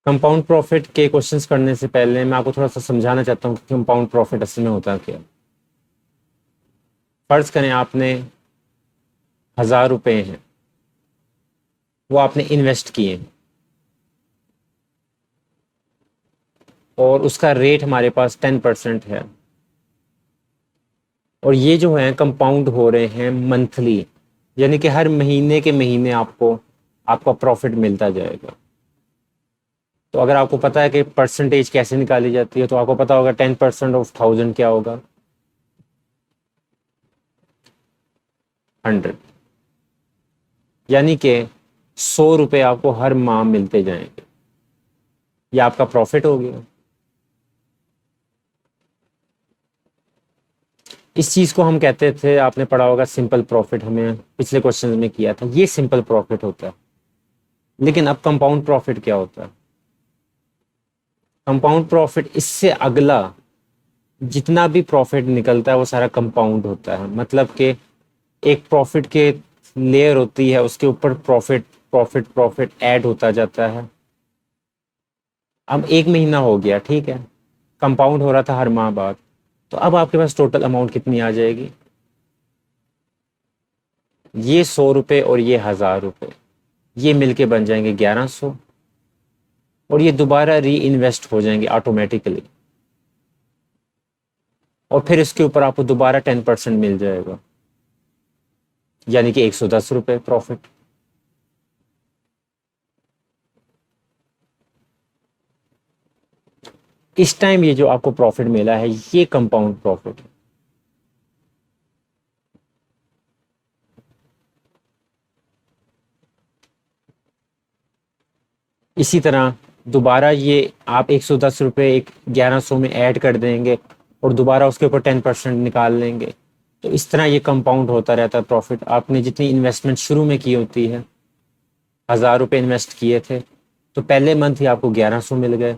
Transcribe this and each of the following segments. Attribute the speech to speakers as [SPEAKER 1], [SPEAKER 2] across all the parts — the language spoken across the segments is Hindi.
[SPEAKER 1] कंपाउंड प्रॉफिट के क्वेश्चंस करने से पहले मैं आपको थोड़ा सा समझाना चाहता हूँ कि कंपाउंड प्रॉफिट असल में होता क्या। फर्ज करें आपने 1000 रुपए हैं, वो आपने इन्वेस्ट किए और उसका रेट हमारे पास 10% है, और ये जो है कंपाउंड हो रहे हैं मंथली, यानी कि हर महीने के महीने आपको आपका प्रॉफिट मिलता जाएगा। तो अगर आपको पता है कि परसेंटेज कैसे निकाली जाती है, तो आपको पता होगा 10% ऑफ 1000 क्या होगा, 100, यानी कि 100 रुपए आपको हर माह मिलते जाएंगे। ये आपका प्रॉफिट हो गया। इस चीज को हम कहते थे, आपने पढ़ा होगा सिंपल प्रॉफिट, हमें पिछले क्वेश्चन में किया था, ये सिंपल प्रॉफिट होता है। लेकिन अब कंपाउंड प्रॉफिट क्या होता है? कंपाउंड प्रॉफिट इससे अगला जितना भी प्रॉफिट निकलता है वो सारा कंपाउंड होता है। मतलब कि एक प्रॉफिट के लेयर होती है, उसके ऊपर प्रॉफिट प्रॉफिट प्रॉफिट ऐड होता जाता है। अब एक महीना हो गया, ठीक है, कंपाउंड हो रहा था हर माह बाद, तो अब आपके पास टोटल अमाउंट कितनी आ जाएगी? ये 100 रुपए और ये 1000 रुपए, ये मिलके बन जाएंगे 1100, और ये दोबारा री इन्वेस्ट हो जाएंगे ऑटोमेटिकली, और फिर इसके ऊपर आपको दोबारा 10% मिल जाएगा, यानी कि 110 रुपए प्रॉफिट। इस टाइम ये जो आपको प्रॉफिट मिला है ये कंपाउंड प्रॉफिट है। इसी तरह दोबारा ये आप 110 रुपये एक 1100 में ऐड कर देंगे और दोबारा उसके ऊपर 10% निकाल लेंगे। तो इस तरह ये कंपाउंड होता रहता है प्रॉफिट। आपने जितनी इन्वेस्टमेंट शुरू में की होती है, 1000 रुपये इन्वेस्ट किए थे, तो पहले मंथ ही आपको 1100 मिल गए।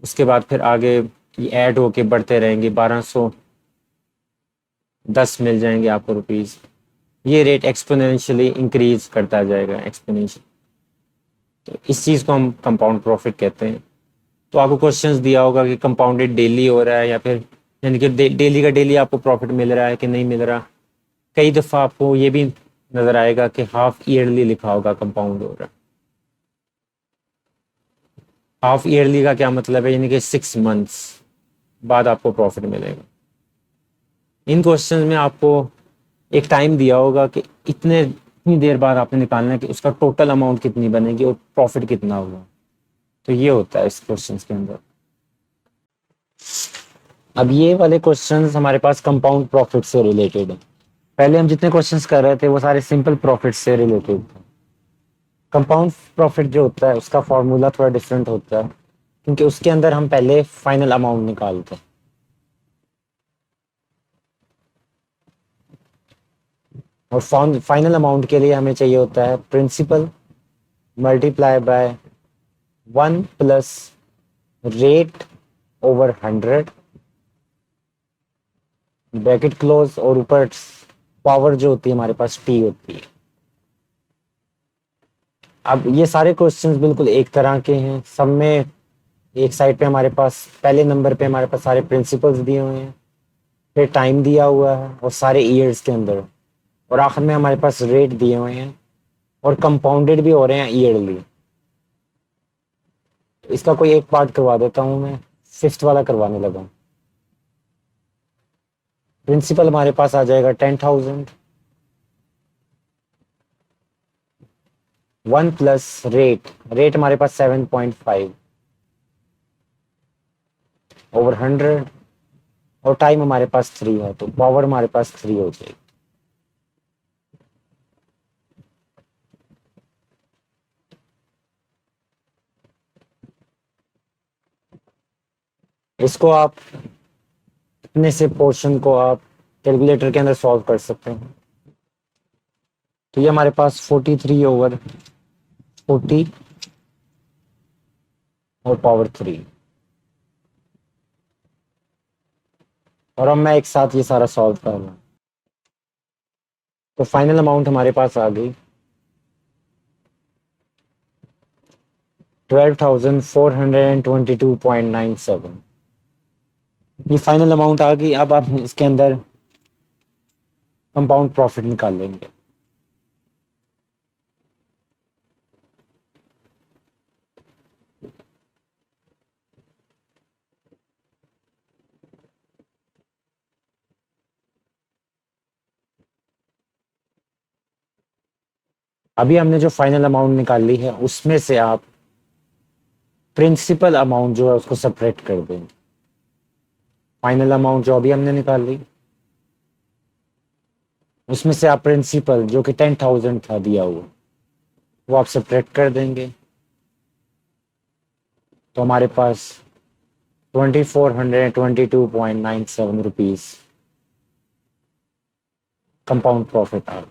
[SPEAKER 1] उसके बाद फिर आगे ये ऐड होके बढ़ते रहेंगे, 1210 मिल जाएंगे आपको रुपीज़। ये रेट एक्सपोनेंशियली इंक्रीज करता जाएगा, एक्सपोनेंशियल। तो इस चीज़ को हम कंपाउंड प्रॉफिट कहते हैं। तो आपको क्वेश्चंस दिया होगा कि कंपाउंडेड डेली हो रहा है या फिर, यानी कि डेली का डेली आपको प्रॉफिट मिल रहा है कि नहीं मिल रहा। कई दफ़ा आपको ये भी नज़र आएगा कि हाफ ईयरली लिखा होगा कंपाउंड हो रहा है। हाफ ईयरली का क्या मतलब है? यानी कि 6 मंथ्स बाद आपको प्रॉफिट मिलेगा। इन क्वेश्चन में आपको एक टाइम दिया होगा कि इतनी देर बाद आपने निकालना है कि उसका टोटल अमाउंट कितनी बनेगी और प्रॉफिट कितना होगा। तो ये होता है इस क्वेश्चन के अंदर। अब ये वाले क्वेश्चंस हमारे पास कंपाउंड प्रॉफिट से रिलेटेड है। पहले हम जितने क्वेश्चंस कर रहे थे वो सारे सिंपल प्रॉफिट से रिलेटेड थे। कंपाउंड प्रॉफिट जो होता है उसका फॉर्मूला थोड़ा डिफरेंट होता है, क्योंकि उसके अंदर हम पहले फाइनल अमाउंट निकालते हैं। और फाइनल अमाउंट के लिए हमें चाहिए होता है principal multiply by 1 + rate over 100, bracket close, और ऊपर पावर जो होती है हमारे पास टी होती है। अब ये सारे क्वेश्चंस बिल्कुल एक तरह के हैं। सब में एक साइड पे हमारे पास पहले नंबर पे हमारे पास सारे प्रिंसिपल्स दिए हुए हैं, फिर टाइम दिया हुआ है और सारे ईयर्स के अंदर, और आखिर में हमारे पास रेट दिए हुए हैं और कंपाउंडेड भी हो रहे हैं ईयरली। इसका कोई एक पार्ट करवा देता हूँ मैं, फिफ्थ वाला करवाने लगा। प्रिंसिपल हमारे पास आ जाएगा 10,000, 1 + रेट हमारे पास 7.5 ओवर 100, और टाइम हमारे पास 3 है, तो पावर हमारे पास 3 हो जाएगी। इसको आप अपने से पोर्शन को आप कैलकुलेटर के अंदर सॉल्व कर सकते हैं। तो ये हमारे पास 43/40 और पावर 3, और अब मैं एक साथ ये सारा सॉल्व कर रहा हूँ। तो फाइनल अमाउंट हमारे पास आ गई 12,422.97, ये फाइनल अमाउंट आ गई। अब आप इसके अंदर कंपाउंड प्रॉफिट निकाल लेंगे। अभी हमने जो फाइनल अमाउंट निकाली है उसमें से आप प्रिंसिपल अमाउंट जो है उसको सेपरेट कर देंगे। फाइनल अमाउंट जो अभी हमने निकाली उसमें से आप प्रिंसिपल जो कि 10,000 था दिया हुआ वो आप सेपरेट कर देंगे। तो हमारे पास 2,422.97 कंपाउंड प्रॉफिट आ।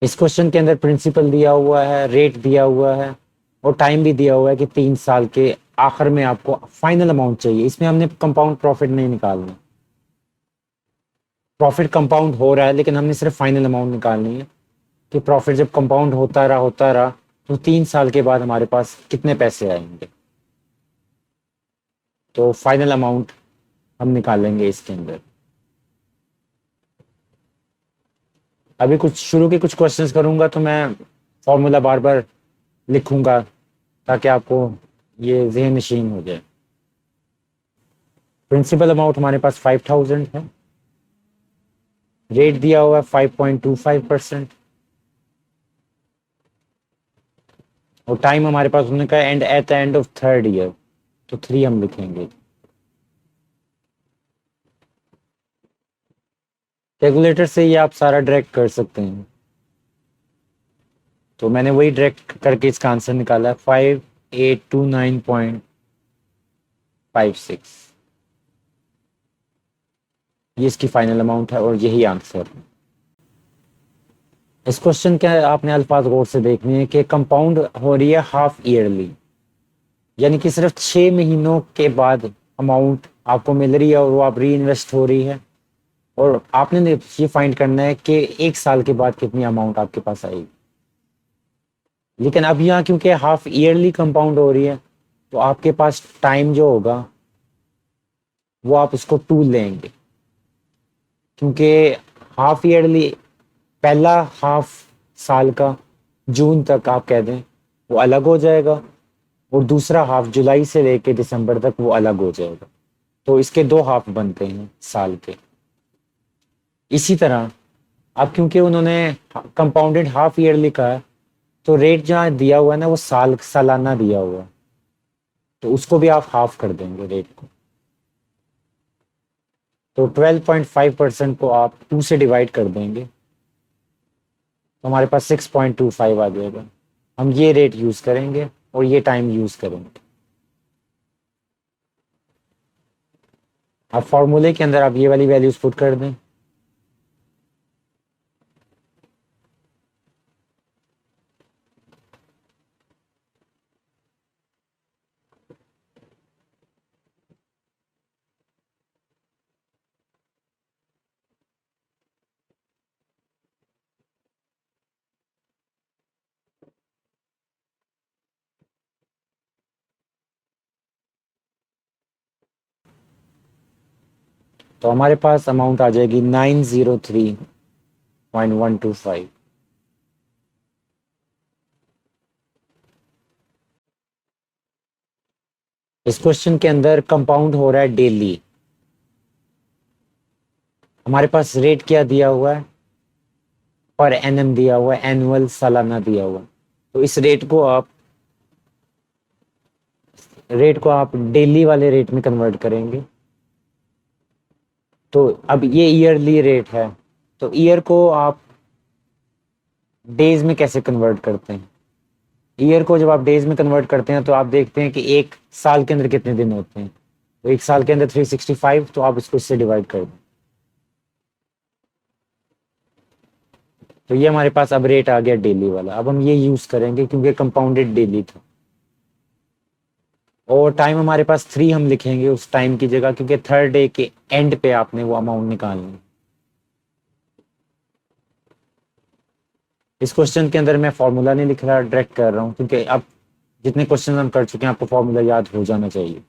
[SPEAKER 1] इस क्वेश्चन के अंदर प्रिंसिपल दिया हुआ है, रेट दिया हुआ है और टाइम भी दिया हुआ है कि 3 साल के आखिर में आपको फाइनल अमाउंट चाहिए। इसमें हमने कंपाउंड प्रॉफिट नहीं निकालना, प्रॉफिट कंपाउंड हो रहा है लेकिन हमने सिर्फ फाइनल अमाउंट निकालनी है कि प्रॉफिट जब कंपाउंड होता रहा तो 3 साल के बाद हमारे पास कितने पैसे आएंगे। तो फाइनल अमाउंट हम निकालेंगे इसके अंदर। अभी कुछ शुरू के कुछ क्वेश्चंस करूंगा तो मैं फॉर्मूला बार बार लिखूंगा ताकि आपको ये ज़हन नशीन हो जाए। प्रिंसिपल अमाउंट हमारे पास 5,000 है, रेट दिया हुआ है 5.25% और टाइम हमारे पास उन्होंने कहा and at the end of 3rd year, तो 3 हम लिखेंगे। कैलकुलेटर से ये आप सारा डायरेक्ट कर सकते हैं, तो मैंने वही डायरेक्ट करके इसका आंसर निकाला है 5829.56। ये इसकी फाइनल अमाउंट है और यही आंसर है। इस क्वेश्चन के आपने अल्फाज गौर से देखने हैं कि कंपाउंड हो रही है हाफ ईयरली, यानी कि सिर्फ 6 महीनों के बाद अमाउंट आपको मिल रही है और वो आप री इन्वेस्ट हो रही है और आपने ये फाइंड करना है कि 1 साल के बाद कितनी अमाउंट आपके पास आएगी। लेकिन अब यहाँ क्योंकि हाफ ईयरली कंपाउंड हो रही है तो आपके पास टाइम जो होगा वो आप उसको 2 लेंगे, क्योंकि हाफ ईयरली पहला हाफ साल का जून तक आप कह दें वो अलग हो जाएगा और दूसरा हाफ जुलाई से लेके दिसंबर तक वो अलग हो जाएगा। तो इसके 2 हाफ बनते हैं साल के। इसी तरह अब क्योंकि उन्होंने कंपाउंडेड हाफ ईयर लिखा है तो रेट जहाँ दिया हुआ है ना वो सालाना दिया हुआ है, तो उसको भी आप हाफ कर देंगे रेट को। तो 12.5% को आप 2 से डिवाइड कर देंगे तो हमारे पास 6.25 आ जाएगा। हम ये रेट यूज करेंगे और ये टाइम यूज करेंगे। अब फॉर्मूले के अंदर आप ये वाली वैल्यूज पुट कर दें। तो हमारे पास अमाउंट आ जाएगी 903.125। इस क्वेश्चन के अंदर कंपाउंड हो रहा है डेली। हमारे पास रेट क्या दिया हुआ है, पर एनएम दिया हुआ है, एनुअल सालाना दिया हुआ है। तो इस रेट को आप डेली वाले रेट में कन्वर्ट करेंगे। तो अब ये ईयरली रेट है, तो ईयर को आप डेज में कैसे कन्वर्ट करते हैं। ईयर को जब आप डेज में कन्वर्ट करते हैं तो आप देखते हैं कि 1 साल के अंदर कितने दिन होते हैं। तो 1 साल के अंदर 365, तो आप इसको इससे डिवाइड कर दें। तो ये हमारे पास अब रेट आ गया डेली वाला। अब हम ये यूज करेंगे क्योंकि कंपाउंडेड डेली था। और टाइम हमारे पास 3 हम लिखेंगे उस टाइम की जगह, क्योंकि 3rd डे के एंड पे आपने वो अमाउंट निकालनी है। इस क्वेश्चन के अंदर मैं फॉर्मूला नहीं लिख रहा, डायरेक्ट कर रहा हूँ, क्योंकि अब जितने क्वेश्चन हम कर चुके हैं आपको फॉर्मूला याद हो जाना चाहिए।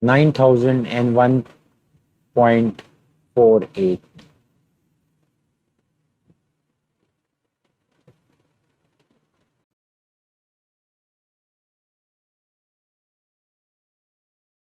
[SPEAKER 1] $9,001.48